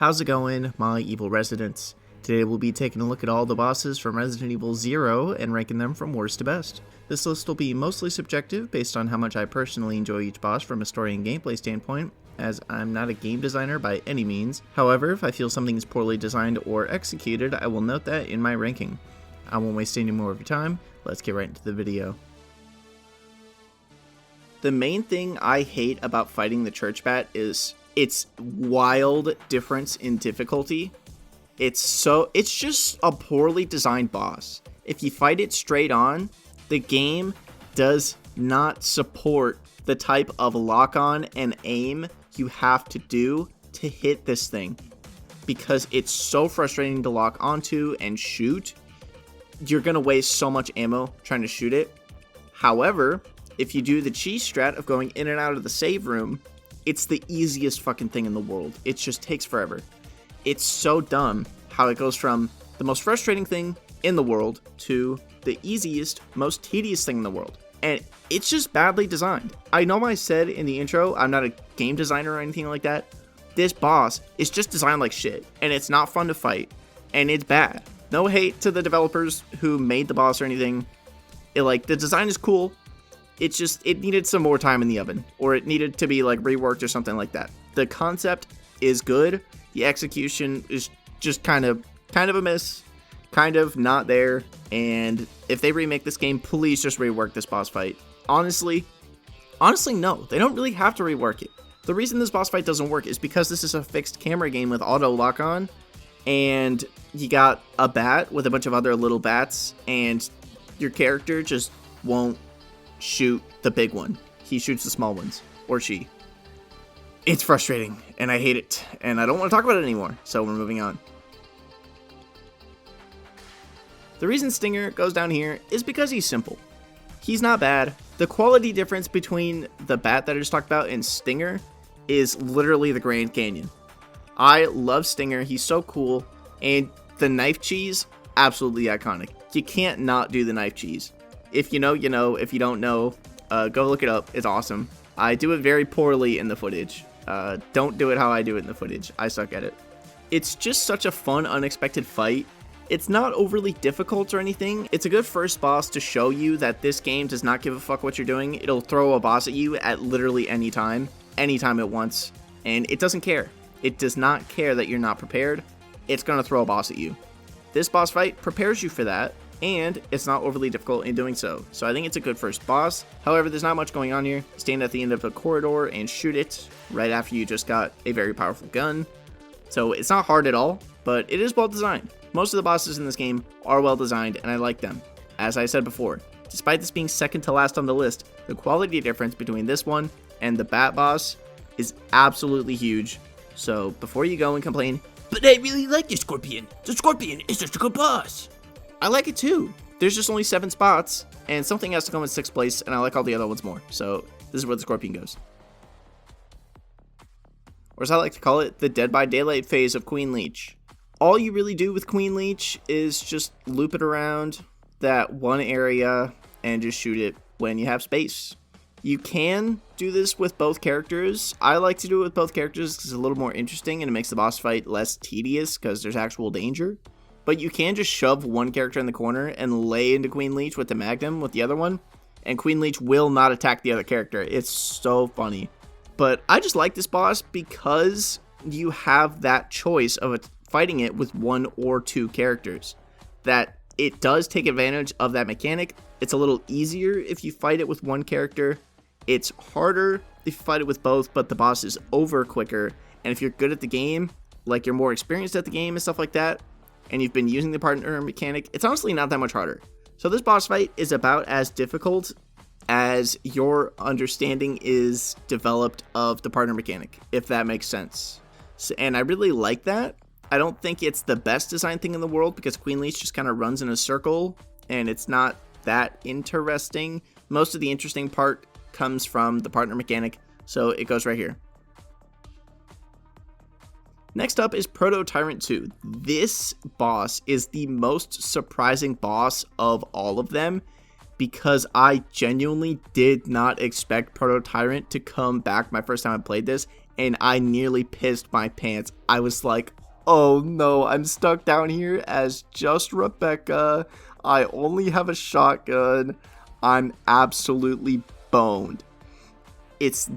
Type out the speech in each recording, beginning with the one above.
How's it going, my evil residents? Today we'll be taking a look at all the bosses from Resident Evil 0 and ranking them from worst to best. This list will be mostly subjective based on how much I personally enjoy each boss from a story and gameplay standpoint, as I'm not a game designer by any means. However, if I feel something is poorly designed or executed, I will note that in my ranking. I won't waste any more of your time, let's get right into the video. The main thing I hate about fighting the church bat is its wild difference in difficulty. It's just a poorly designed boss. If you fight it straight on, the game does not support the type of lock-on and aim you have to do to hit this thing, because it's so frustrating to lock onto and shoot. You're gonna waste so much ammo trying to shoot it. However, if you do the cheese strat of going in and out of the save room, it's the easiest fucking thing in the world. It just takes forever. It's so dumb how it goes from the most frustrating thing in the world to the easiest, most tedious thing in the world. And it's just badly designed. I know I said in the intro, I'm not a game designer or anything like that. This boss is just designed like shit, and it's not fun to fight, and it's bad. No hate to the developers who made the boss or anything. The design is cool. It's just, it needed some more time in the oven, or it needed to be reworked or something like that. The concept is good. The execution is just kind of a miss, kind of not there. And if they remake this game, please just rework this boss fight. Honestly, no, they don't really have to rework it. The reason this boss fight doesn't work is because this is a fixed camera game with auto lock on, and you got a bat with a bunch of other little bats, and your character just won't shoot the big one. He shoots the small ones, or she. It's frustrating, and I hate it, and I don't want to talk about it anymore, so we're moving on. The reason Stinger goes down here is because he's simple. He's not bad. The quality difference between the bat that I just talked about and Stinger is literally the Grand Canyon. I love Stinger, he's so cool, and the knife cheese, absolutely iconic. You can't not do the knife cheese. If you know, you know. If you don't know, go look it up. It's awesome. I do it very poorly in the footage. Don't do it how I do it in the footage. I suck at it. It's just such a fun, unexpected fight. It's not overly difficult or anything. It's a good first boss to show you that this game does not give a fuck what you're doing. It'll throw a boss at you at literally any time it wants, and it doesn't care. It does not care that you're not prepared. It's gonna throw a boss at you. This boss fight prepares you for that, and it's not overly difficult in doing so. So I think it's a good first boss. However, there's not much going on here. Stand at the end of a corridor and shoot it right after you just got a very powerful gun. So it's not hard at all, but it is well designed. Most of the bosses in this game are well designed, and I like them. As I said before, despite this being second to last on the list, the quality difference between this one and the Bat boss is absolutely huge. So before you go and complain, "But I really like the Scorpion is such a good boss," I like it too. There's just only 7 spots, and something has to come in 6th place, and I like all the other ones more. So this is where the Scorpion goes. Or as I like to call it, the Dead by Daylight phase of Queen Leech. All you really do with Queen Leech is just loop it around that one area and just shoot it when you have space. You can do this with both characters. I like to do it with both characters because it's a little more interesting and it makes the boss fight less tedious because there's actual danger. But you can just shove one character in the corner and lay into Queen Leech with the Magnum with the other one, and Queen Leech will not attack the other character. It's so funny. But I just like this boss because you have that choice of fighting it with 1 or 2 characters. That it does take advantage of that mechanic. It's a little easier if you fight it with 1 character. It's harder if you fight it with both, but the boss is over quicker. And if you're good at the game, like you're more experienced at the game and stuff like that, and you've been using the partner mechanic, it's honestly not that much harder. So this boss fight is about as difficult as your understanding is developed of the partner mechanic, if that makes sense. And I really like that. I don't think it's the best design thing in the world because Queen Leech just kind of runs in a circle and it's not that interesting. Most of the interesting part comes from the partner mechanic, so it goes right here. Next up is Proto Tyrant 2. This boss is the most surprising boss of all of them because I genuinely did not expect Proto Tyrant to come back my first time I played this and I nearly pissed my pants. I was like, oh no, I'm stuck down here as just Rebecca. I only have a shotgun. I'm absolutely boned. This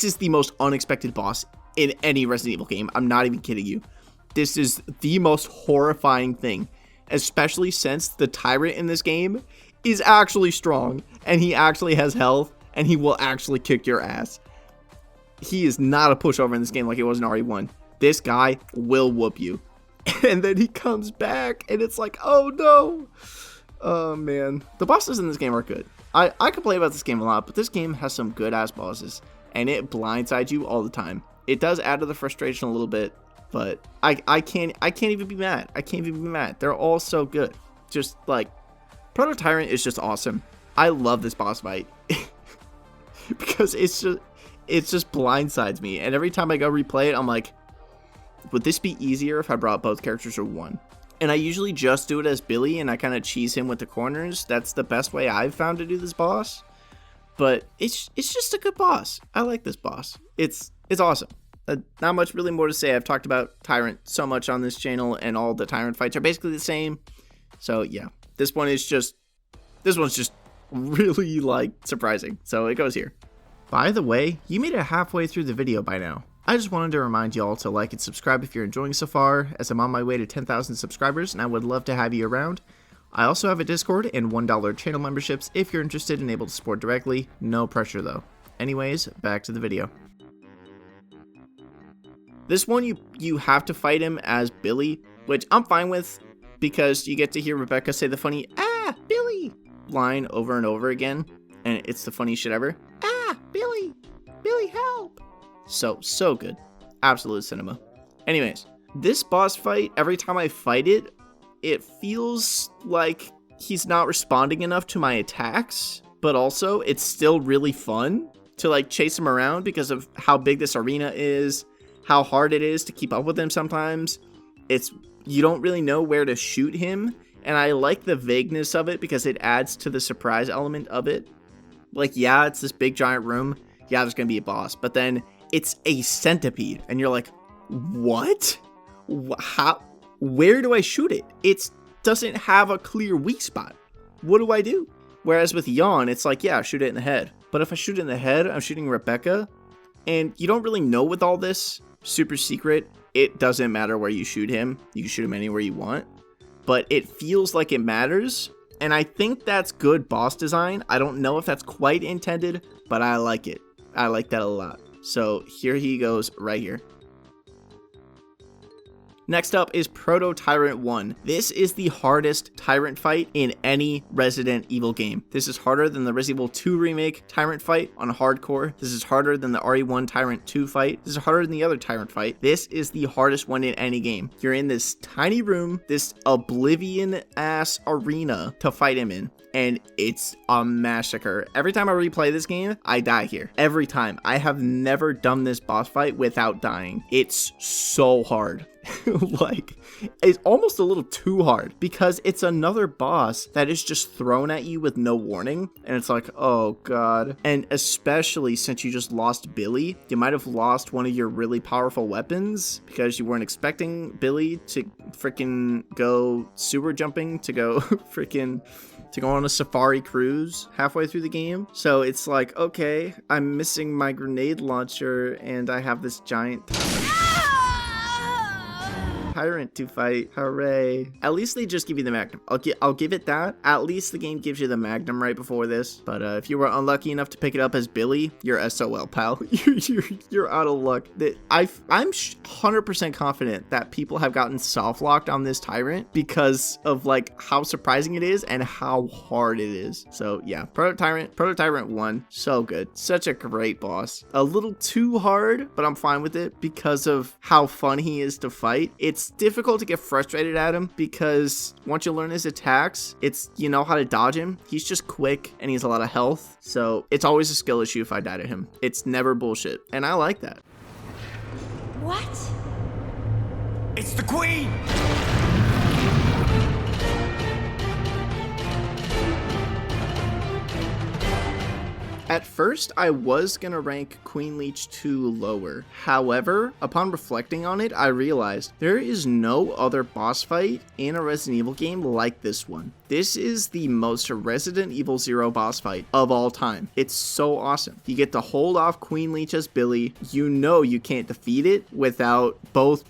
is the most unexpected boss in any Resident Evil game. I'm not even kidding you. This is the most horrifying thing, especially since the tyrant in this game is actually strong and he actually has health and he will actually kick your ass. He is not a pushover in this game like it was in RE1. This guy will whoop you. And then he comes back and it's like, oh no. Oh man. The bosses in this game are good. I complain about this game a lot, but this game has some good ass bosses and it blindsides you all the time. It does add to the frustration a little bit, but I can't even be mad. I can't even be mad. They're all so good. Just like Proto Tyrant is just awesome. I love this boss fight because it just blindsides me. And every time I go replay it, I'm like, would this be easier if I brought both characters or one? And I usually just do it as Billy and I kind of cheese him with the corners. That's the best way I've found to do this boss. But it's just a good boss. I like this boss. It's awesome. Not much really more to say. I've talked about Tyrant so much on this channel and all the Tyrant fights are basically the same. So yeah, this one's just really like surprising. So it goes here. By the way, you made it halfway through the video by now. I just wanted to remind you all to like and subscribe if you're enjoying so far, as I'm on my way to 10,000 subscribers and I would love to have you around. I also have a Discord and $1 channel memberships if you're interested and able to support directly. No pressure though. Anyways, back to the video. This one you have to fight him as Billy, which I'm fine with because you get to hear Rebecca say the funny "Ah, Billy" line over and over again, and it's the funniest shit ever. Ah, Billy, Billy, help! So good. Absolute cinema. Anyways, this boss fight, every time I fight it, it feels like he's not responding enough to my attacks, but also it's still really fun to like chase him around because of how big this arena is, how hard it is to keep up with him sometimes. You don't really know where to shoot him, and I like the vagueness of it because it adds to the surprise element of it. Like, yeah, it's this big giant room. Yeah, there's gonna be a boss, but then it's a centipede, and you're like, what? How? Where do I shoot it? It doesn't have a clear weak spot. What do I do? Whereas with Yawn, it's like, yeah, shoot it in the head. But if I shoot it in the head, I'm shooting Rebecca, and you don't really know with all this super secret, it doesn't matter where you shoot him. You can shoot him anywhere you want, but it feels like it matters. And I think that's good boss design. I don't know if that's quite intended, but I like it. I like that a lot. So here he goes right here. Next up is Proto Tyrant 1. This is the hardest Tyrant fight in any Resident Evil game. This is harder than the Resident Evil 2 remake Tyrant fight on hardcore. This is harder than the RE1 Tyrant 2 fight. This is harder than the other Tyrant fight. This is the hardest one in any game. You're in this tiny room, this oblivion-ass arena to fight him in, and it's a massacre. Every time I replay this game, I die here. Every time. I have never done this boss fight without dying. It's so hard. Like, it's almost a little too hard because it's another boss that is just thrown at you with no warning, and it's like, oh god. And especially since you just lost Billy, you might have lost one of your really powerful weapons because you weren't expecting Billy to freaking go sewer jumping, to go on a safari cruise halfway through the game. So it's like, okay, I'm missing my grenade launcher and I have this giant Tyrant to fight. Hooray. At least they just give you the Magnum. I'll give it that. At least the game gives you the Magnum right before this. But if you were unlucky enough to pick it up as Billy, you're SOL, pal. you're out of luck. I'm 100% confident that people have gotten soft locked on this Tyrant because of like how surprising it is and how hard it is. So yeah, Proto Tyrant 1, so good. Such a great boss. A little too hard, but I'm fine with it because of how fun he is to fight. It's difficult to get frustrated at him because once you learn his attacks, you know how to dodge him. He's just quick and he has a lot of health. So it's always a skill issue if I die to him. It's never bullshit. And I like that. What? It's the Queen! At first, I was gonna rank Queen Leech 2 lower. However, upon reflecting on it, I realized there is no other boss fight in a Resident Evil game like this one. This is the most Resident Evil 0 boss fight of all time. It's so awesome. You get to hold off Queen Leech as Billy. You know you can't defeat it without both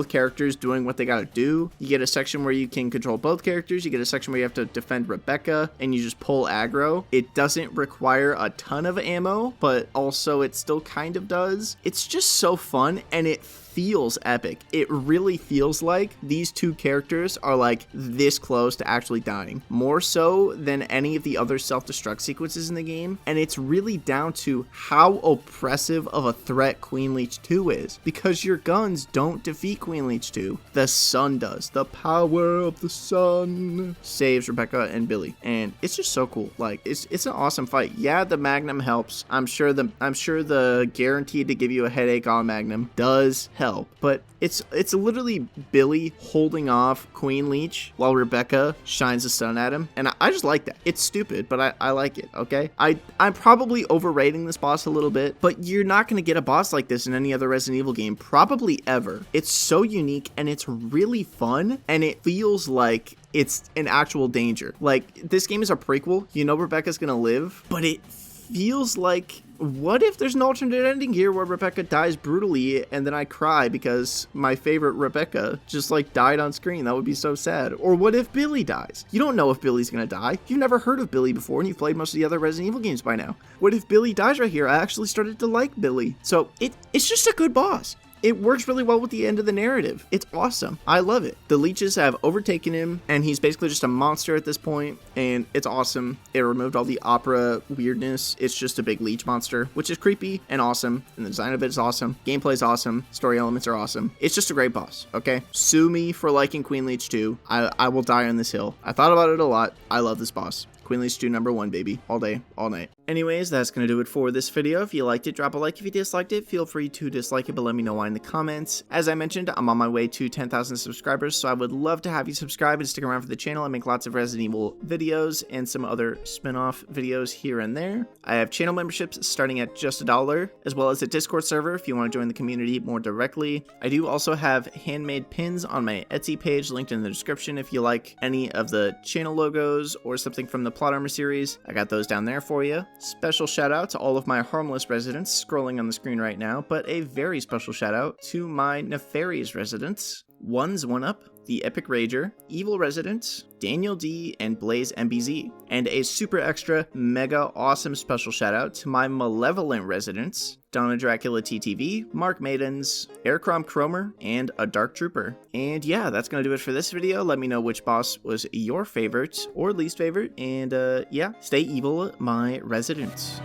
characters doing what they gotta do. You get a section where you can control both characters. You get a section where you have to defend Rebecca and you just pull aggro. It doesn't require a ton of ammo, but also it still kind of does. It's just so fun, and it feels epic. It really feels like these two characters are like this close to actually dying, more so than any of the other self-destruct sequences in the game. And it's really down to how oppressive of a threat Queen Leech 2 is, because your guns don't defeat Queen Leech 2. The sun does. The power of the sun saves Rebecca and Billy, and it's just so cool. Like, it's an awesome fight. Yeah, the Magnum helps. I'm sure the guaranteed to give you a headache on Magnum does help, but it's literally Billy holding off Queen Leech while Rebecca shines a stun at him, and I just like that. It's stupid, but I like it, okay? I'm probably overrating this boss a little bit, but you're not going to get a boss like this in any other Resident Evil game, probably ever. It's so unique, and it's really fun, and it feels like it's an actual danger. Like, this game is a prequel. You know Rebecca's going to live, but it feels like, what if there's an alternate ending here where Rebecca dies brutally and then I cry because my favorite Rebecca just like died on screen? That would be so sad. Or what if Billy dies? You don't know if Billy's gonna die. You've never heard of Billy before and you've played most of the other Resident Evil games by now. What if Billy dies right here? I actually started to like Billy. So it's just a good boss. It works really well with the end of the narrative. It's awesome. I love it. The leeches have overtaken him, and he's basically just a monster at this point, and it's awesome. It removed all the opera weirdness. It's just a big leech monster, which is creepy and awesome, and the design of it is awesome. Gameplay is awesome. Story elements are awesome. It's just a great boss, okay? Sue me for liking Queen Leech 2. I will die on this hill. I thought about it a lot. I love this boss. Queen Leech 2 #1, baby. All day, all night. Anyways, that's going to do it for this video. If you liked it, drop a like. If you disliked it, feel free to dislike it, but let me know why in the comments. As I mentioned, I'm on my way to 10,000 subscribers, so I would love to have you subscribe and stick around for the channel. I make lots of Resident Evil videos and some other spin-off videos here and there. I have channel memberships starting at just $1, as well as a Discord server if you want to join the community more directly. I do also have handmade pins on my Etsy page, linked in the description if you like any of the channel logos or something from the Plot Armor series. I got those down there for you. Special shout out to all of my harmless residents scrolling on the screen right now, but a very special shout out to my nefarious residents. One's One Up, the Epic Rager, Evil Resident, Daniel D, and Blaze MBZ. And a super extra, mega awesome special shout out to my malevolent residents, Donna Dracula TTV, Mark Maidens, Aircrom Cromer, and a Dark Trooper. And yeah, that's gonna do it for this video. Let me know which boss was your favorite or least favorite, and yeah, stay evil, my residents.